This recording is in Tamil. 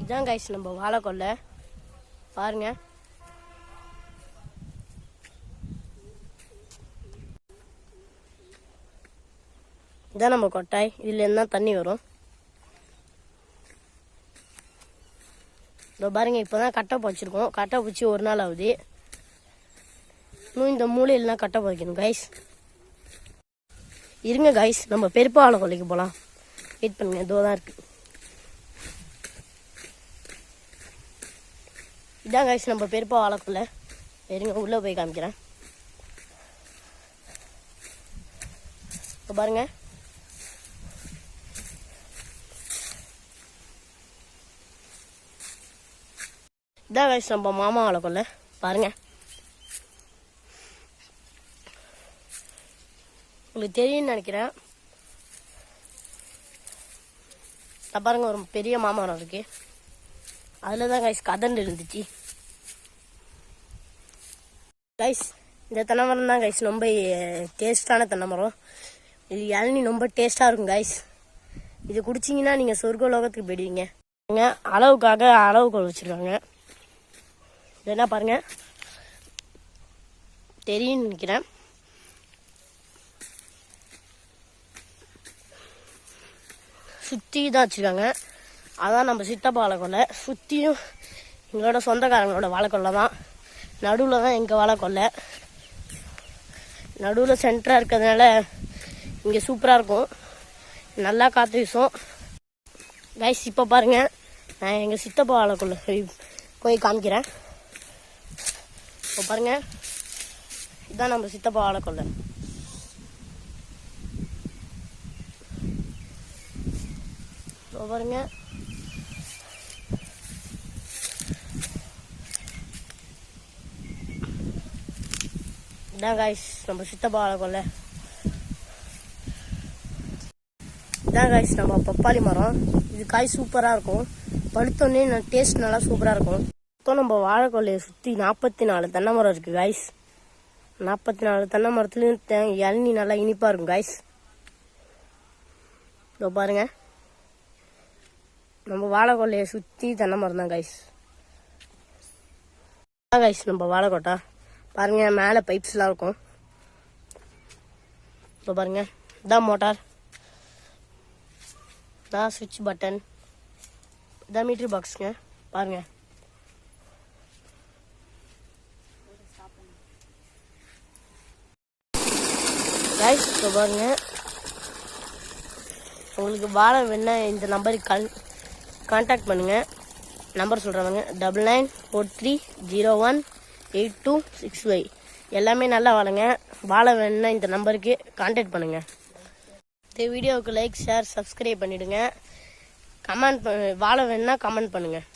இதான் கைஸ் நம்ம வாழைக்கொல்லை பாருங்க. இதான் நம்ம கொட்டாய். இதுல இருந்தா தண்ணி வரும். இதோ பாருங்க, இப்பதான் கட்டை போச்சிருக்கோம். கட்டை பூச்சி ஒரு நாள் ஆகுது. இன்னும் இந்த மூலையிலாம் கட்டை போய்க்கணும் கைஸ். இருங்க கைஸ், நம்ம பெருப்பா வாழைக்கொல்லைக்கு போகலாம். வெயிட் பண்ணுங்க, இதோ தான் இருக்கு. இதான் கைஸ் நம்ம பெருப்பா வாழைக்கொல்லை. இருங்க, உள்ள போய் காமிக்கிறேன். பாருங்க, இதான் கைஸ் நம்ம மாமா வாழைக்கொல்லை பாருங்க. உங்களுக்கு தெரியும்னு நினைக்கிறேன். பாருங்க, ஒரு பெரிய மாமரம் இருக்கு. அதுலதான் கைஸ் கதண்டு இருந்துச்சு. கைஸ் இந்த தென்னை மரம் தான் கைஸ் ரொம்ப டேஸ்டான தென்னை மரம். இது இளநீ ரொம்ப டேஸ்டா இருக்கும் கைஸ். இது குடிச்சிங்கன்னா நீங்க சொர்க்க லோகத்துக்கு போயிடுவீங்க. அளவுக்காக அளவுகோல் வச்சிருக்காங்க. இதெல்லாம் பாருங்க, தெரியும்னு நினைக்கிறேன். சுற்றி தான் வச்சுருக்காங்க. அதான் நம்ம சித்தப்பா வாழைக்கொல்லை. சுற்றியும் எங்களோட சொந்தக்காரங்களோட வாழைக்கொல்லை தான். நடுவில் தான் எங்கள் வாழைக்கொல்லை. நடுவில் சென்டராக இருக்கிறதுனால இங்கே சூப்பராக இருக்கும். நல்லா காற்று வீசும் கைஸ். இப்போ பாருங்கள், நான் எங்கள் சித்தப்பா வாழைக்கொல்லை போய் காமிக்கிறேன். இப்போ பாருங்கள், இதுதான் நம்ம சித்தப்பா வாழைக்கொல்லை. பாருங்க, இதான் காய்ஸ் நம்ம சித்தப்பா வாழைக்கொல்லை. இதான் காய்ஸ் நம்ம பப்பாளி மரம். இது காய் சூப்பராக இருக்கும். பழுத்தோடனே டேஸ்ட் நல்லா சூப்பராக இருக்கும். இப்போ நம்ம வாழைக்கொல்லையை சுற்றி 44 தென்னை மரம் இருக்குது காய்ஸ். 44 தென்னை மரத்துலேயும் இளநீ நல்லா இனிப்பாக இருக்கும் காய்ஸ். இதோ பாருங்க, நம்ம வாழைக்கொல்லையை சுற்றி தென்னை மரம் தான் கைஸ். கைஸ் நம்ம வாழைக்கொட்டா பாருங்க, மேலே பைப்ஸ்லாம் இருக்கும். இப்போ பாருங்க, இதான் மோட்டார், இதான் சுவிட்ச் பட்டன், இதான் மீட்டர் பாக்ஸுங்க. பாருங்க, கைஸ் இப்போ பாருங்க, உங்களுக்கு வாழை வேணா இந்த நம்பருக்கு கான்டாக்ட் பண்ணுங்க. நம்பர் சொல்கிறவங்க 9943018265. எல்லாமே நல்லா வாழைங்க. வாழை வேணுன்னா இந்த நம்பருக்கு கான்டாக்ட் பண்ணுங்க. இந்த வீடியோவுக்கு லைக், ஷேர், சப்ஸ்கிரைப் பண்ணிவிடுங்க. வாழை வேணுன்னா கமெண்ட் பண்ணுங்கள்.